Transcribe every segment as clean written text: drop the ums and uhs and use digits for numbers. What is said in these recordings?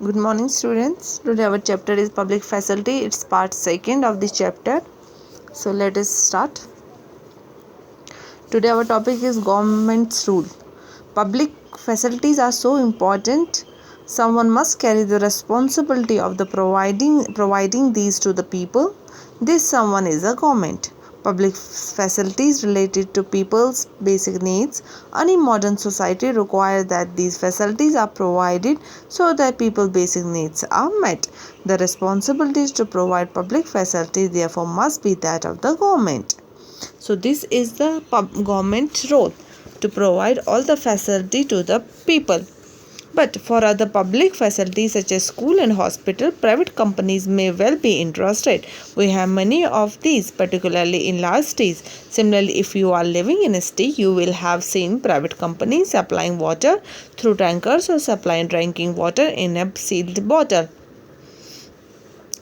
Good morning, students. Today our chapter is public facility. It's part second of this chapter. So let us start. Today our topic is government's rule. Public facilities are so important. Someone must carry the responsibility of the providing these to the people. This someone is a government. Public facilities related to people's basic needs. Any modern society requires that these facilities are provided so that people's basic needs are met. The responsibilities to provide public facilities therefore must be that of the government. So this is the government role, to provide all the facility to the people. But for other public facilities such as school and hospital, private companies may well be interested. We have many of these, particularly in large cities. Similarly, if you are living in a city, you will have seen private companies supplying water through tankers or supplying drinking water in a sealed bottle.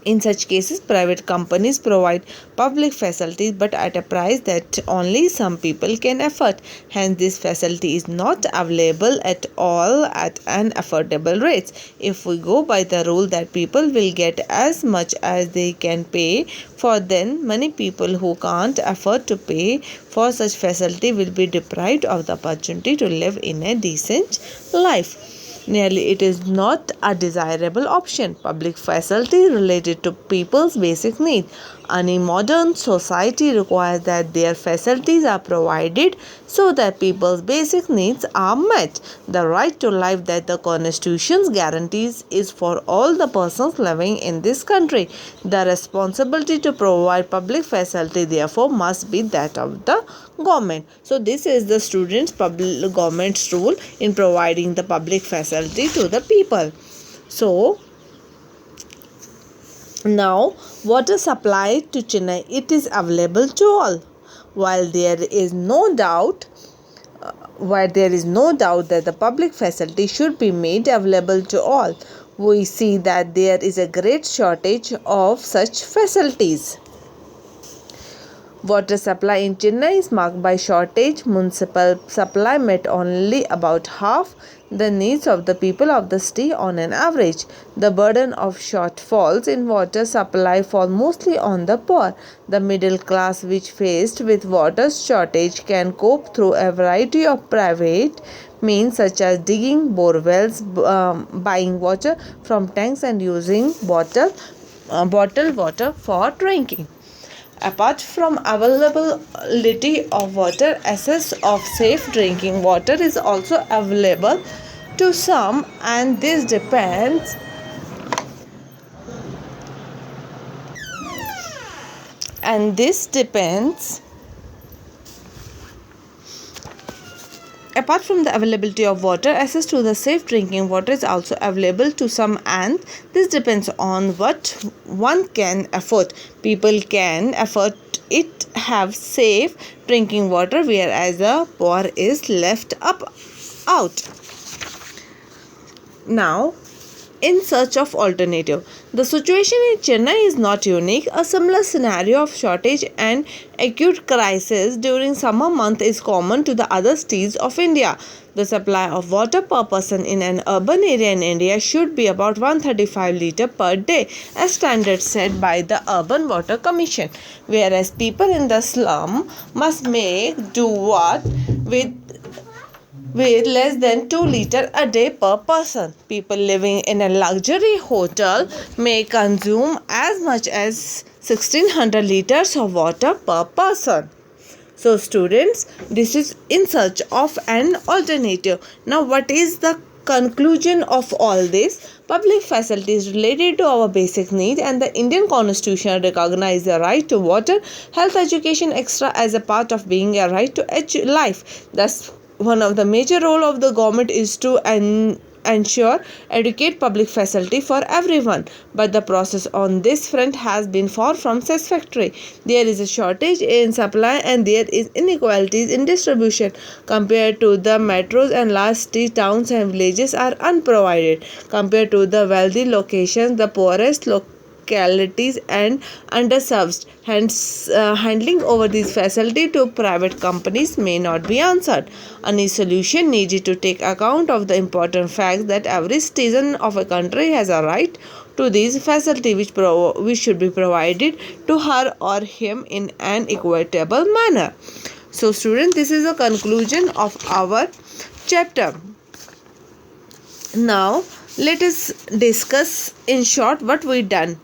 In such cases, private companies provide public facilities but at a price that only some people can afford. Hence, this facility is not available at all at an affordable rate. If we go by the rule that people will get as much as they can pay for, then many people who can't afford to pay for such facility will be deprived of the opportunity to live in a decent life. Nearly it is not a desirable option. Public facilities related to people's basic needs. Any modern society requires that their facilities are provided so that people's basic needs are met. The right to life that the Constitution guarantees is for all the persons living in this country. The responsibility to provide public facility therefore must be that of the government. So this is the students' government's rule in providing the public facility to the people. So now water supply to Chennai, it is available to all. While there is no doubt that the public facility should be made available to all, we see that there is a great shortage of such facilities. Water supply in Chennai is marked by shortage. Municipal supply met only about half the needs of the people of the city on an average. The burden of shortfalls in water supply fall mostly on the poor. The middle class, which faced with water shortage, can cope through a variety of private means such as digging bore wells, buying water from tanks and using bottled water for drinking. Apart from availability of water, access of safe drinking water is also available to some, and this depends Apart from the availability of water, access to the safe drinking water is also available to some, and this depends on what one can afford. People can afford it have safe drinking water, whereas the poor is left out. Now, in search of alternative. The situation in Chennai is not unique. A similar scenario of shortage and acute crisis during summer month is common to the other cities of India. The supply of water per person in an urban area in India should be about 135 litre per day, as standard set by the Urban Water Commission, whereas people in the slum must make do with less than 2 litre a day per person. People living in a luxury hotel may consume as much as 1600 litres of water per person. So students, this is in search of an alternative. Now what is the conclusion of all this? Public facilities related to our basic needs, and the Indian Constitution recognize the right to water, health, education, etc. as a part of being a right to life. Thus, one of the major role of the government is to ensure adequate public facility for everyone, but the process on this front has been far from satisfactory. There is a shortage in supply and there is inequalities in distribution. Compared to the metros and large city, towns and villages are unprovided. Compared to the wealthy locations, the poorest localities and underserved. Hence, handing over this facility to private companies may not be answered. A new solution needed to take account of the important fact that every citizen of a country has a right to this facility, which should be provided to her or him in an equitable manner. So, students, this is a conclusion of our chapter. Now, let us discuss in short what we done.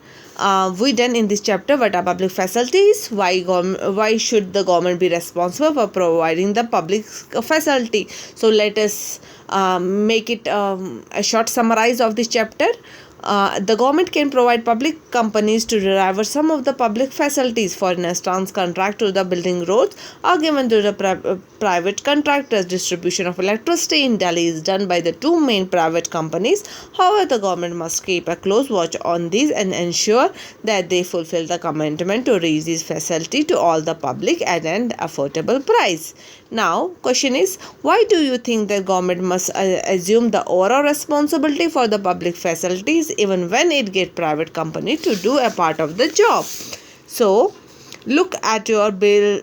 We done in this chapter what are public facilities, why should the government be responsible for providing the public facility. So let us make it a short summarize of this chapter. The government can provide public companies to deliver some of the public facilities. For instance, contract to the building roads are given to the private contractors. Distribution of electricity in Delhi is done by the two main private companies. However, the government must keep a close watch on these and ensure that they fulfill the commitment to reach this facility to all the public at an affordable price. Now, question is, why do you think the government must assume the overall responsibility for the public facilities even when it gets private company to do a part of the job? So, look at your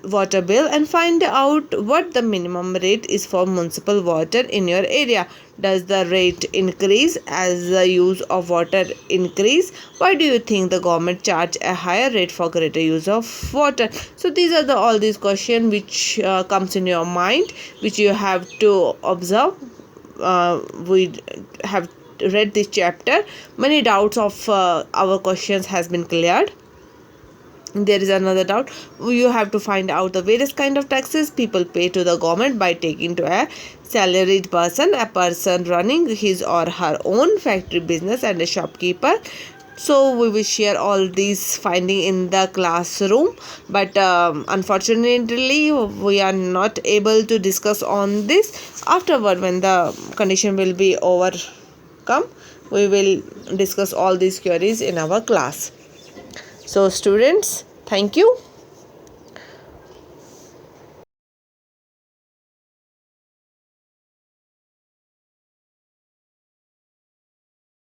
water bill and find out what the minimum rate is for municipal water in your area. Does the rate increase as the use of water increase? Why do you think the government charge a higher rate for greater use of water? So these are all these questions which comes in your mind, which you have to observe. We have read this chapter. Many doubts of our questions has been cleared. There is another doubt. You have to find out the various kind of taxes people pay to the government by taking to a salaried person, a person running his or her own factory business, and a shopkeeper. So we will share all these finding in the classroom, but unfortunately we are not able to discuss on this. Afterward, when the condition will be overcome, we will discuss all these queries in our class. So students, thank you.